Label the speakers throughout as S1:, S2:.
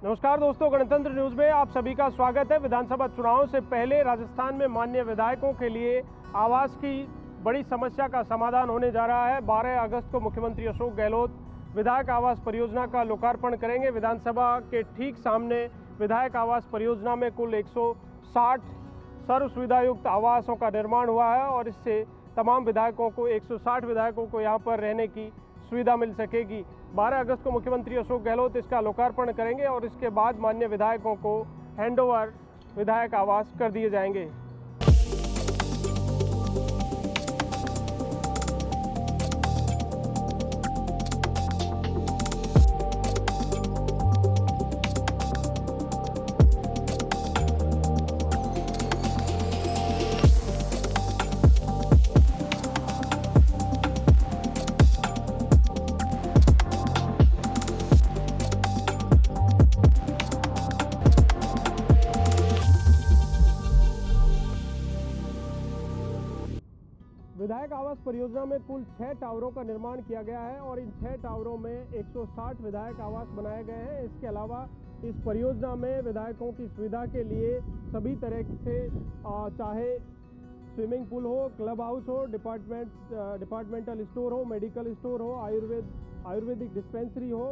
S1: नमस्कार दोस्तों, गणतंत्र न्यूज में आप सभी का स्वागत है। विधानसभा चुनाव से पहले राजस्थान में माननीय विधायकों के लिए आवास की बड़ी समस्या का समाधान होने जा रहा है। 12 अगस्त को मुख्यमंत्री अशोक गहलोत विधायक आवास परियोजना का लोकार्पण करेंगे। विधानसभा के ठीक सामने विधायक आवास परियोजना में कुल 160 सर्व सुविधायुक्त आवासों का निर्माण हुआ है और इससे तमाम विधायकों को 160 विधायकों को यहाँ पर रहने की सुविधा मिल सकेगी। 12 अगस्त को मुख्यमंत्री अशोक गहलोत इसका लोकार्पण करेंगे और इसके बाद माननीय विधायकों को हैंडओवर विधायक आवास कर दिए जाएंगे। विधायक आवास परियोजना में कुल 6 टावरों का निर्माण किया गया है और इन 6 टावरों में 160 विधायक आवास बनाए गए हैं। इसके अलावा इस परियोजना में विधायकों की सुविधा के लिए सभी तरह से चाहे स्विमिंग पूल हो, क्लब हाउस हो, डिपार्टमेंटल स्टोर हो, मेडिकल स्टोर हो, आयुर्वेदिक डिस्पेंसरी हो,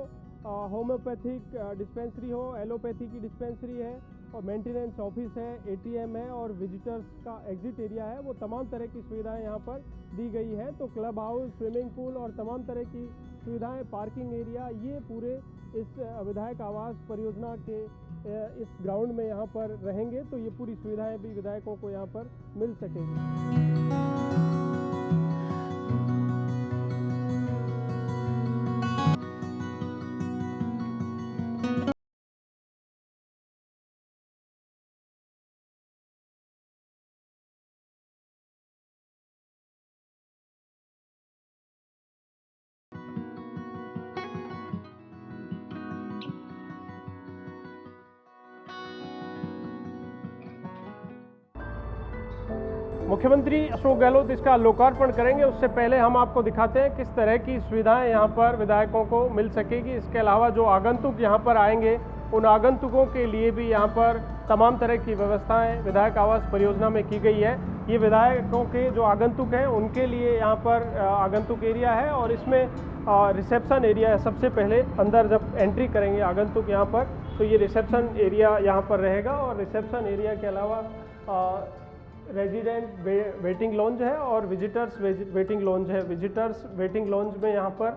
S1: होम्योपैथिक डिस्पेंसरी हो, एलोपैथी की डिस्पेंसरी है और मेंटेनेंस ऑफिस है, एटीएम है और विजिटर्स का एग्जिट एरिया है। वो तमाम तरह की सुविधाएं यहाँ पर दी गई हैं। तो क्लब हाउस, स्विमिंग पूल और तमाम तरह की सुविधाएं, पार्किंग एरिया, ये पूरे इस विधायक आवास परियोजना के इस ग्राउंड में यहाँ पर रहेंगे। तो ये पूरी सुविधाएं भी विधायकों को यहाँ पर मिल सकेंगी। मुख्यमंत्री अशोक गहलोत इसका लोकार्पण करेंगे। उससे पहले हम आपको दिखाते हैं किस तरह की सुविधाएं यहाँ पर विधायकों को मिल सकेगी। इसके अलावा जो आगंतुक यहाँ पर आएंगे उन आगंतुकों के लिए भी यहाँ पर तमाम तरह की व्यवस्थाएं विधायक आवास परियोजना में की गई है। ये विधायकों के जो आगंतुक हैं उनके लिए यहाँ पर आगंतुक एरिया है और इसमें रिसेप्शन एरिया है। सबसे पहले अंदर जब एंट्री करेंगे आगंतुक यहाँ पर, तो ये रिसेप्शन एरिया यहाँ पर रहेगा और रिसेप्शन एरिया के अलावा रेजिडेंट वेटिंग लॉन्ज है और विजिटर्स वेटिंग लॉन्ज है। विजिटर्स वेटिंग लॉन्ज में यहाँ पर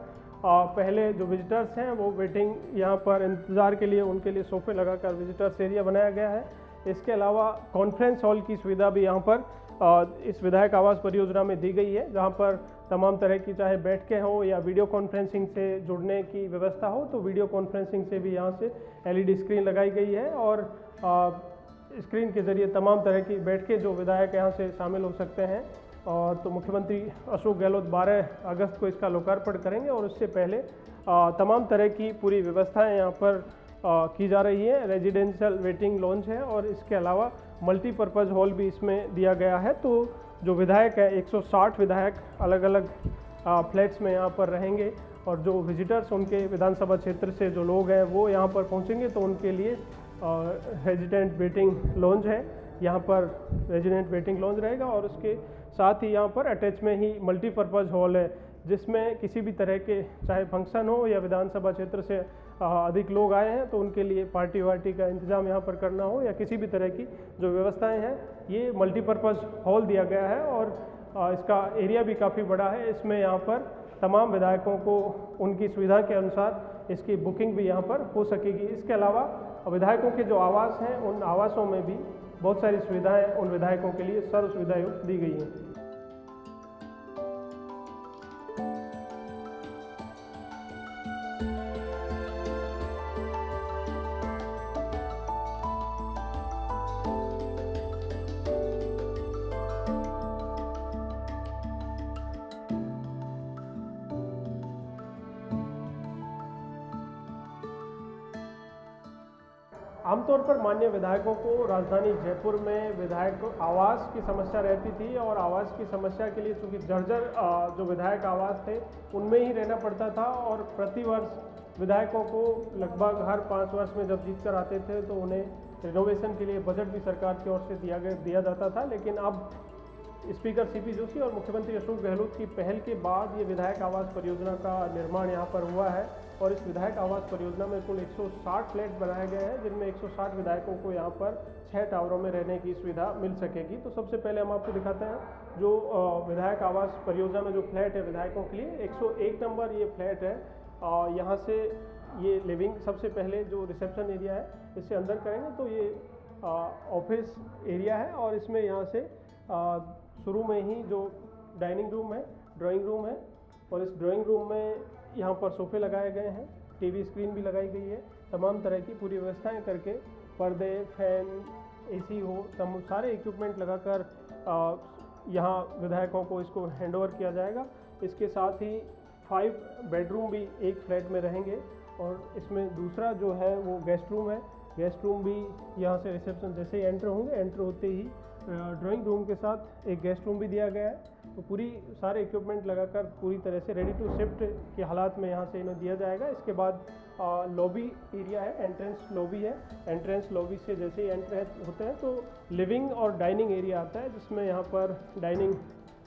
S1: पहले जो विजिटर्स हैं वो वेटिंग यहाँ पर इंतज़ार के लिए उनके लिए सोफे लगाकर विजिटर्स एरिया बनाया गया है। इसके अलावा कॉन्फ्रेंस हॉल की सुविधा भी यहाँ पर इस विधायक आवास परियोजना में दी गई है, जहाँ पर तमाम तरह की चाहे बैठकें हो या वीडियो कॉन्फ्रेंसिंग से जुड़ने की व्यवस्था हो, तो वीडियो कॉन्फ्रेंसिंग से भी यहाँ से LED स्क्रीन लगाई गई है और स्क्रीन के जरिए तमाम तरह की बैठकें जो विधायक यहाँ से शामिल हो सकते हैं। और तो मुख्यमंत्री अशोक गहलोत 12 अगस्त को इसका लोकार्पण करेंगे और उससे पहले तमाम तरह की पूरी व्यवस्थाएं यहाँ पर की जा रही है। रेजिडेंशियल वेटिंग लॉन्ज है और इसके अलावा मल्टीपर्पज़ हॉल भी इसमें दिया गया है। तो जो विधायक है 160 विधायक अलग अलग फ्लैट्स में यहाँ पर रहेंगे और जो विजिटर्स उनके विधानसभा क्षेत्र से जो लोग हैं वो यहाँ पर पहुँचेंगे तो उनके लिए रेजिडेंट वेटिंग लॉन्ज है, यहाँ पर रेजिडेंट वेटिंग लॉन्ज रहेगा और उसके साथ ही यहाँ पर अटैच में ही मल्टीपर्पज़ हॉल है, जिसमें किसी भी तरह के चाहे फंक्शन हो या विधानसभा क्षेत्र से अधिक लोग आए हैं तो उनके लिए पार्टी वार्टी का इंतजाम यहाँ पर करना हो या किसी भी तरह की जो व्यवस्थाएं हैं, ये मल्टीपर्पज़ हॉल दिया गया है और इसका एरिया भी काफ़ी बड़ा है। इसमें यहाँ पर तमाम विधायकों को उनकी सुविधा के अनुसार इसकी बुकिंग भी यहाँ पर हो सकेगी। इसके अलावा विधायकों के जो आवास हैं उन आवासों में भी बहुत सारी सुविधाएं उन विधायकों के लिए सर्व सुविधायुक्त दी गई हैं। आमतौर पर माननीय विधायकों को राजधानी जयपुर में विधायक आवास की समस्या रहती थी और आवास की समस्या के लिए चूँकि जर्जर जो विधायक आवास थे उनमें ही रहना पड़ता था और प्रतिवर्ष विधायकों को लगभग हर 5 वर्ष में जब जीत कर आते थे तो उन्हें रिनोवेशन के लिए बजट भी सरकार की ओर से दिया जाता था। लेकिन अब स्पीकर सीपी जोशी और मुख्यमंत्री अशोक गहलोत की पहल के बाद ये विधायक आवास परियोजना का निर्माण यहाँ पर हुआ है और इस विधायक आवास परियोजना में कुल 160 फ्लैट बनाए गए हैं, जिनमें 160 विधायकों को यहाँ पर 6 टावरों में रहने की सुविधा मिल सकेगी। तो सबसे पहले हम आपको दिखाते हैं जो विधायक आवास परियोजना में जो फ्लैट है विधायकों के लिए 101 नंबर ये फ्लैट है। यहाँ से ये लिविंग, सबसे पहले जो रिसेप्शन एरिया है इससे अंदर करेंगे तो ये ऑफिस एरिया है और इसमें यहाँ से शुरू में ही जो डाइनिंग रूम है, ड्राइंग रूम है और इस ड्राइंग रूम में यहाँ पर सोफे लगाए गए हैं, टीवी स्क्रीन भी लगाई गई है, तमाम तरह की पूरी व्यवस्थाएं करके पर्दे, फैन, एसी हो, सारे इक्विपमेंट लगाकर यहाँ विधायकों को इसको हैंडओवर किया जाएगा। इसके साथ ही 5 बेडरूम भी एक फ्लैट में रहेंगे और इसमें दूसरा जो है वो गेस्ट रूम है। गेस्ट रूम भी यहाँ से रिसेप्शन जैसे ही एंटर होंगे, एंटर होते ही ड्राइंग रूम के साथ एक गेस्ट रूम भी दिया गया है। तो पूरी सारे इक्विपमेंट लगाकर पूरी तरह से रेडी टू शिफ्ट के हालात में यहाँ से इन्हें दिया जाएगा। इसके बाद लॉबी एरिया है, एंट्रेंस लॉबी है। एंट्रेंस लॉबी से जैसे ही एंटर होते हैं तो लिविंग और डाइनिंग एरिया आता है, जिसमें यहाँ पर डाइनिंग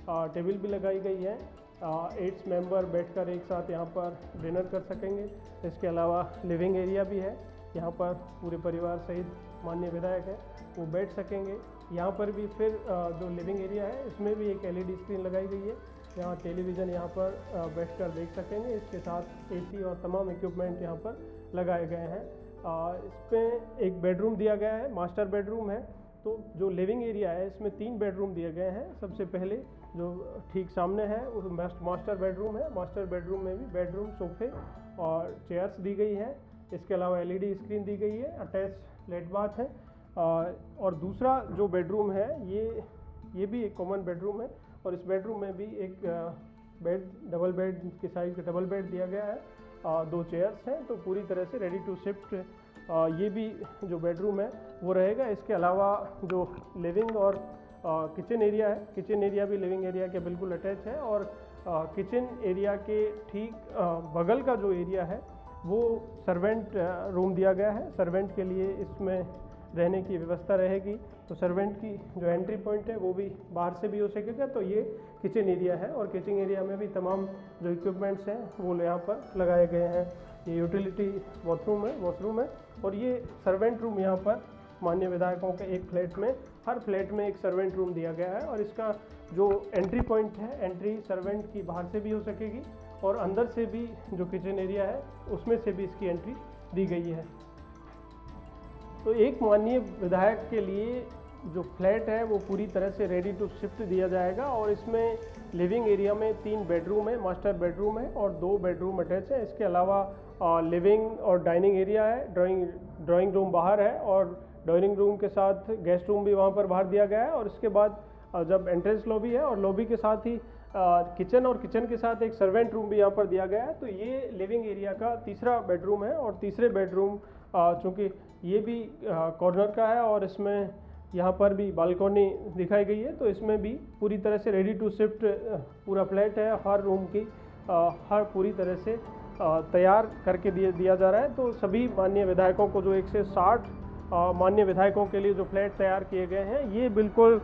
S1: टेबल भी लगाई गई है। 8 मेंबर बैठकर एक साथ यहाँ पर डिनर कर सकेंगे। इसके अलावा लिविंग एरिया भी है, यहाँ पर पूरे परिवार सहित माननीय विधायक है वो बैठ सकेंगे। यहाँ पर भी फिर जो लिविंग एरिया है इसमें भी एक LED स्क्रीन लगाई गई है, यहाँ टेलीविज़न यहाँ पर बैठकर देख सकेंगे। इसके साथ AC और तमाम इक्विपमेंट यहाँ पर लगाए गए हैं। इसमें एक बेडरूम दिया गया है, मास्टर बेडरूम है। तो जो लिविंग एरिया है इसमें 3 बेडरूम दिए गए हैं। सबसे पहले जो ठीक सामने है वो मास्टर बेडरूम है। मास्टर बेडरूम में भी बेडरूम, सोफे और चेयर्स दी गई है। इसके अलावा LED स्क्रीन दी गई है, अटैच लेट बाथ है। और दूसरा जो बेडरूम है ये भी एक कॉमन बेडरूम है और इस बेडरूम में भी एक बेड, डबल बेड के साइज का डबल बेड दिया गया है। 2 चेयर्स हैं, तो पूरी तरह से रेडी टू शिफ्ट ये भी जो बेडरूम है वो रहेगा। इसके अलावा जो लिविंग और किचन एरिया है, किचन एरिया भी लिविंग एरिया के बिल्कुल अटैच है और किचन एरिया के ठीक बगल का जो एरिया है वो सर्वेंट रूम दिया गया है। सर्वेंट के लिए इसमें रहने की व्यवस्था रहेगी, तो सर्वेंट की जो एंट्री पॉइंट है वो भी बाहर से भी हो सकेगा। तो ये किचन एरिया है और किचन एरिया में भी तमाम जो इक्विपमेंट्स हैं वो यहाँ पर लगाए गए हैं। ये यूटिलिटी वॉशरूम है और ये सर्वेंट रूम यहाँ पर माननीय विधायकों के एक फ्लैट में, हर फ्लैट में एक सर्वेंट रूम दिया गया है और इसका जो एंट्री पॉइंट है, एंट्री सर्वेंट की बाहर से भी हो सकेगी और अंदर से भी जो किचन एरिया है उसमें से भी इसकी एंट्री दी गई है। तो एक माननीय विधायक के लिए जो फ्लैट है वो पूरी तरह से रेडी टू शिफ्ट दिया जाएगा और इसमें लिविंग एरिया में 3 बेडरूम है, मास्टर बेडरूम है और 2 बेडरूम अटैच है। इसके अलावा लिविंग और डाइनिंग एरिया है, ड्राइंग रूम बाहर है और डाइनिंग रूम के साथ गेस्ट रूम भी वहाँ पर बाहर दिया गया है। और इसके बाद जब एंट्रेंस लॉबी है और लॉबी के साथ ही किचन और किचन के साथ एक सर्वेंट रूम भी यहाँ पर दिया गया है। तो ये लिविंग एरिया का तीसरा बेडरूम है और तीसरे बेडरूम चूँकि ये भी कॉर्नर का है और इसमें यहाँ पर भी बालकनी दिखाई गई है, तो इसमें भी पूरी तरह से रेडी टू शिफ्ट पूरा फ्लैट है। हर रूम की हर पूरी तरह से तैयार करके दिया जा रहा है। तो सभी माननीय विधायकों को जो 160 माननीय विधायकों के लिए जो फ्लैट तैयार किए गए हैं ये बिल्कुल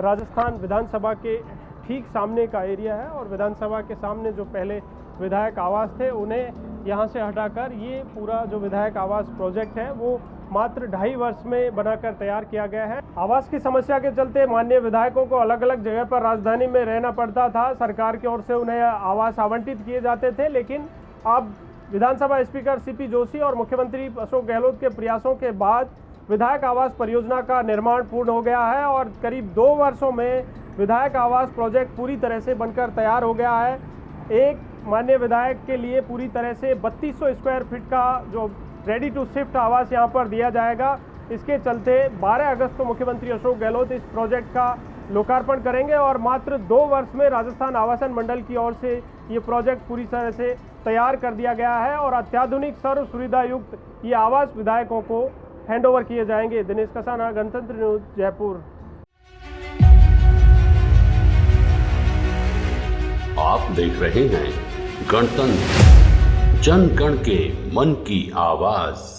S1: राजस्थान विधानसभा के ठीक सामने का एरिया है और विधानसभा के सामने जो पहले विधायक आवास थे उन्हें यहाँ से हटाकर ये पूरा जो विधायक आवास प्रोजेक्ट है वो मात्र 2.5 वर्ष में बनाकर तैयार किया गया है। आवास की समस्या के चलते माननीय विधायकों को अलग अलग जगह पर राजधानी में रहना पड़ता था। सरकार की ओर से उन्हें आवास आवंटित किए जाते थे, लेकिन अब विधानसभा स्पीकर सीपी जोशी और मुख्यमंत्री अशोक गहलोत के प्रयासों के बाद विधायक आवास परियोजना का निर्माण पूर्ण हो गया है और करीब 2 वर्षों में विधायक आवास प्रोजेक्ट पूरी तरह से बनकर तैयार हो गया है। एक माननीय विधायक के लिए पूरी तरह से 3200 स्क्वायर फीट का जो रेडी टू शिफ्ट आवास यहाँ पर दिया जाएगा। इसके चलते 12 अगस्त को मुख्यमंत्री अशोक गहलोत इस प्रोजेक्ट का लोकार्पण करेंगे और मात्र 2 वर्ष में राजस्थान आवासन मंडल की ओर से ये प्रोजेक्ट पूरी तरह से तैयार कर दिया गया है और अत्याधुनिक सर्व सुविधा युक्त ये आवास विधायकों को हैंडओवर किए जाएंगे। दिनेश कसाना, गणतंत्र न्यूज, जयपुर।
S2: आप देख रहे हैं गणतंत्र जन गण के मन की आवाज।